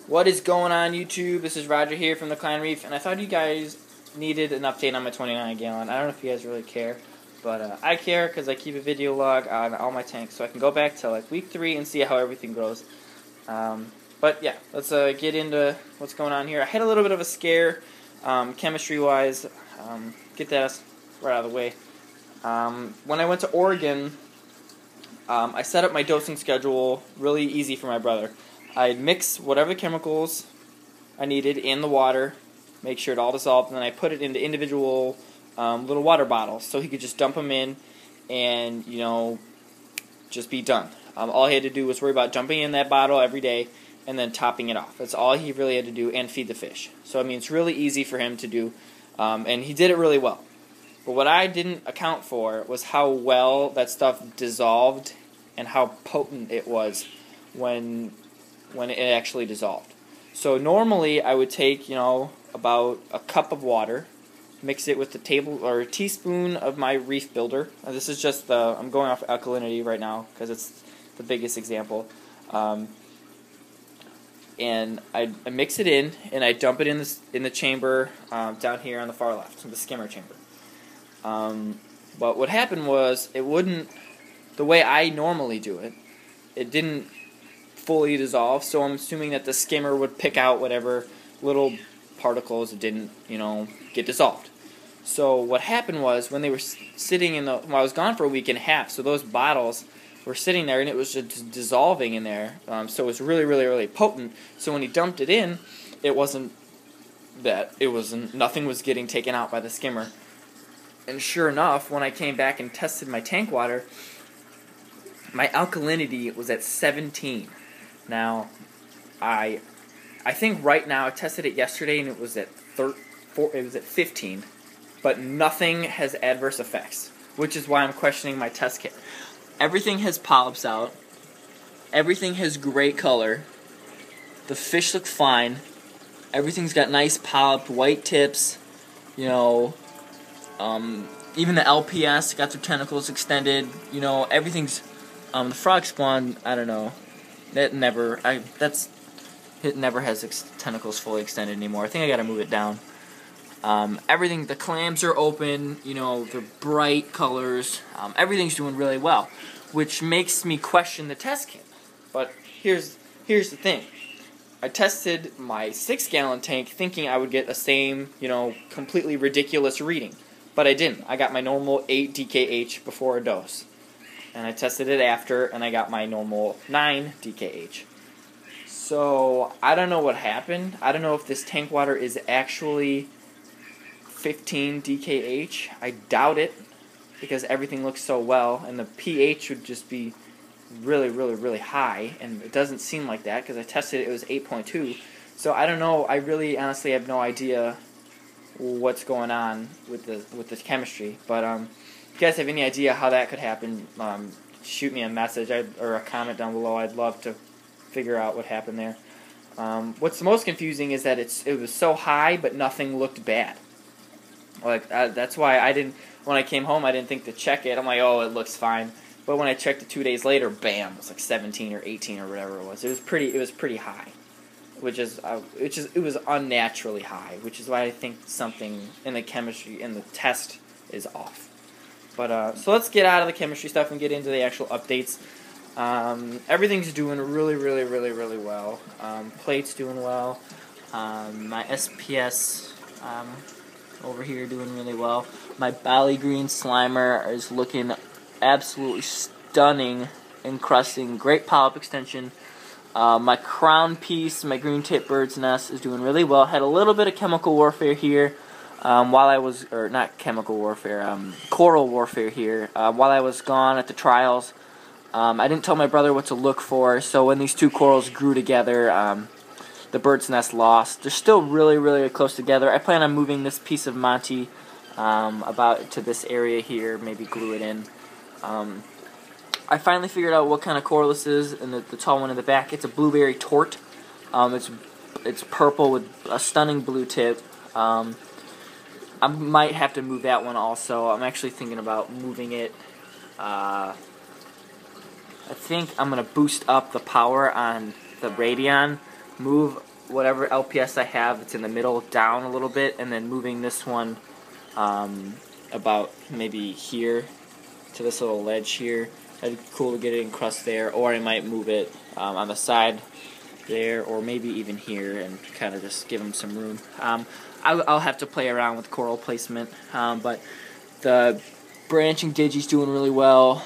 What is going on, YouTube? This is Roger here from the Reef, and I thought you guys needed an update on my 29 gallon. I don't know if you guys really care, but I care because I keep a video log on all my tanks, so I can go back to like week 3 and see how everything grows. But yeah, let's get into what's going on here. I had a little bit of a scare, chemistry-wise. Get that right out of the way. When I went to Oregon, I set up my dosing schedule really easy for my brother. I'd mix whatever chemicals I needed in the water, make sure it all dissolved, and then I put it into individual little water bottles so he could just dump them in and, you know, just be done. All he had to do was worry about dumping in that bottle every day and then topping it off. That's all he really had to do, and feed the fish. So, I mean, it's really easy for him to do, and he did it really well. But what I didn't account for was how well that stuff dissolved and how potent it was when it actually dissolved. So normally I would take, about a cup of water, mix it with a teaspoon of my Reef builder. This is just I'm going off alkalinity right now because it's the biggest example. And I mix it in and I dump it in the chamber down here on the far left, in the skimmer chamber. But what happened was it wouldn't, the way I normally do it, it didn't fully dissolve, so I'm assuming that the skimmer would pick out whatever little particles that didn't, get dissolved. So what happened was when they were sitting I was gone for a week and a half, so those bottles were sitting there and it was just dissolving in there, so it was really, really, really potent. So when he dumped it in, nothing was getting taken out by the skimmer. And sure enough, when I came back and tested my tank water, my alkalinity was at 17. Now, I think right now I tested it yesterday and it was at 15, but nothing has adverse effects, which is why I'm questioning my test kit. Everything has polyps out. Everything has great color. The fish look fine. Everything's got nice polyp white tips. Even the LPS got their tentacles extended. Everything's the frog spawn. I don't know. It never has its tentacles fully extended anymore. I think I gotta move it down. Everything, the clams are open, they're bright colors. Everything's doing really well, which makes me question the test kit. But here's the thing. I tested my 6-gallon tank thinking I would get the same, completely ridiculous reading. But I didn't. I got my normal 8 DKH before a dose. And I tested it after, and I got my normal 9 DKH. So, I don't know what happened. I don't know if this tank water is actually 15 DKH. I doubt it, because everything looks so well, and the pH would just be really, really, really high, and it doesn't seem like that, because I tested it, it was 8.2. So, I don't know. I really, honestly have no idea what's going on with the chemistry, but if you guys have any idea how that could happen, shoot me a message or a comment down below. I'd love to figure out what happened there. What's the most confusing is that it was so high, but nothing looked bad. That's why when I came home, I didn't think to check it. I'm like, oh, it looks fine. But when I checked it 2 days later, bam, it was like 17 or 18 or whatever it was. It was pretty high. It was unnaturally high, which is why I think something in the chemistry in the test is off. But so let's get out of the chemistry stuff and get into the actual updates. Everything's doing really, really, really, really well. Plate's doing well. My SPS over here doing really well. My Bally Green Slimer is looking absolutely stunning, encrusting, great polyp extension. My crown piece, my green tip bird's nest, is doing really well. Had a little bit of chemical warfare here while I was, or not chemical warfare, coral warfare here while I was gone at the trials. I didn't tell my brother what to look for, so when these two corals grew together, the bird's nest lost. They're still really, really close together. I plan on moving this piece of Monty about to this area here, maybe glue it in. I finally figured out what kind of coral this is, and the tall one in the back. It's a blueberry tort. It's purple with a stunning blue tip. I might have to move that one also. I'm actually thinking about moving it. I think I'm going to boost up the power on the Radion, move whatever LPS I have, it's in the middle down a little bit, and then moving this one about maybe here to this little ledge here. That'd be cool to get it encrusted there, or I might move it on the side there, or maybe even here, and kind of just give them some room. I'll have to play around with coral placement, but the branching digi's doing really well.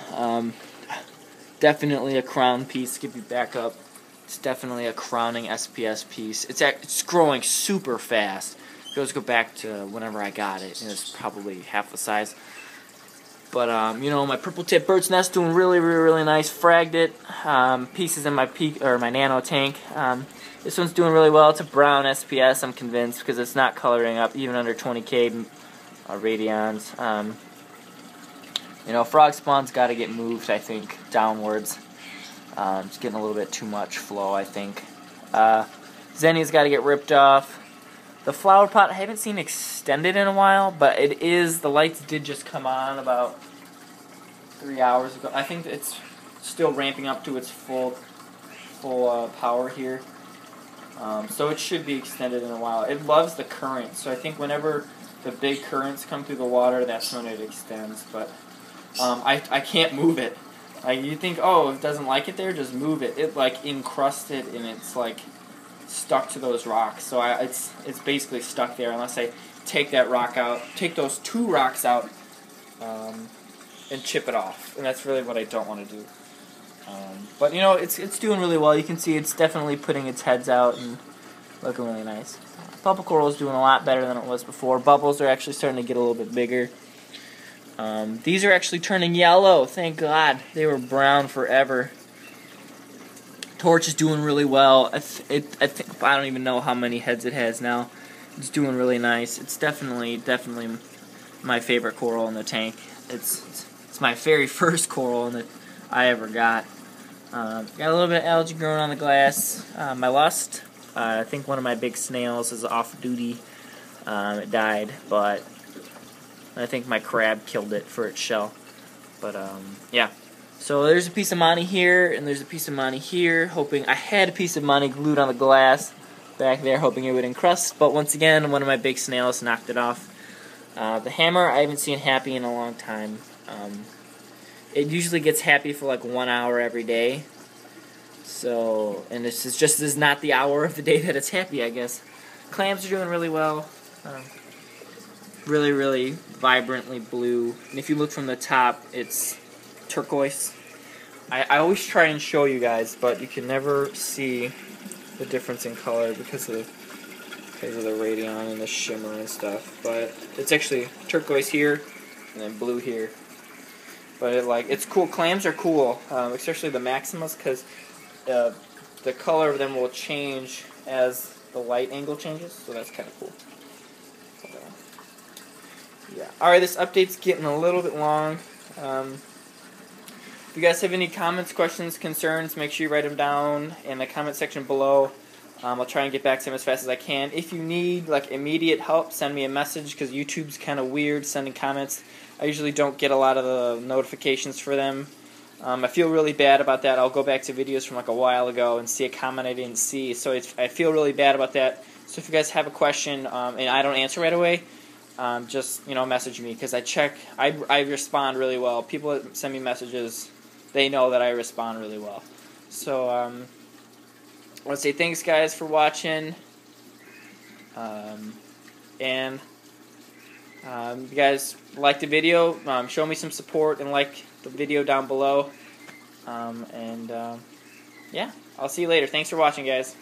Definitely a crown piece. Give you back up. It's definitely a crowning SPS piece. It's growing super fast. Let's go back to whenever I got it. It's probably half the size. But you know, my purple tip bird's nest doing really nice. Fragged it. Pieces in my my nano tank. This one's doing really well. It's a brown SPS, I'm convinced, because it's not coloring up even under 20K radions. You know, frog spawn's got to get moved, I think, downwards. It's getting a little bit too much flow, I think. Zennia's got to get ripped off. The flower pot I haven't seen extended in a while, but it is, the lights did just come on about 3 hours ago. I think it's still ramping up to its full power here. So it should be extended in a while. It loves the current, so I think whenever the big currents come through the water, that's when it extends. But I can't move it. Like, you think, oh, it doesn't like it there, just move it. It like encrusted and it's like stuck to those rocks. So it's basically stuck there unless I take that rock out, take those 2 rocks out, and chip it off. And that's really what I don't want to do. But you know, it's doing really well. You can see it's definitely putting its heads out and looking really nice. Bubble coral is doing a lot better than it was before. Bubbles are actually starting to get a little bit bigger. These are actually turning yellow. Thank God. They were brown forever. Torch is doing really well. I think I don't even know how many heads it has now. It's doing really nice. It's definitely my favorite coral in the tank. It's my very first coral that I ever got. Got a little bit of algae growing on the glass. My lust. I think one of my big snails is off duty. It died, but I think my crab killed it for its shell. But yeah. So there's a piece of Monty here, and there's a piece of Monty here. Hoping I had a piece of Monty glued on the glass back there, hoping it would encrust. But once again, one of my big snails knocked it off. The hammer I haven't seen happy in a long time. It usually gets happy for like 1 hour every day. So, and this is just is not the hour of the day that it's happy, I guess. Clams are doing really well. Really vibrantly blue. And if you look from the top, it's turquoise. I always try and show you guys, but you can never see the difference in color because of the radion and the shimmer and stuff. But it's actually turquoise here and then blue here. But it's cool. Clams are cool, especially the Maximas, because the color of them will change as the light angle changes. So that's kind of cool. Yeah. Alright, this update's getting a little bit long. If you guys have any comments, questions, concerns, make sure you write them down in the comment section below. I'll try and get back to them as fast as I can. If you need like immediate help, send me a message, because YouTube's kind of weird sending comments. I usually don't get a lot of the notifications for them. I feel really bad about that. I'll go back to videos from like a while ago and see a comment I didn't see. So I feel really bad about that. So if you guys have a question and I don't answer right away, just message me, because I respond really well. People that send me messages, they know that I respond really well. So I want to say thanks, guys, for watching. And you guys like the video, show me some support and like the video down below. Yeah, I'll see you later. Thanks for watching, guys.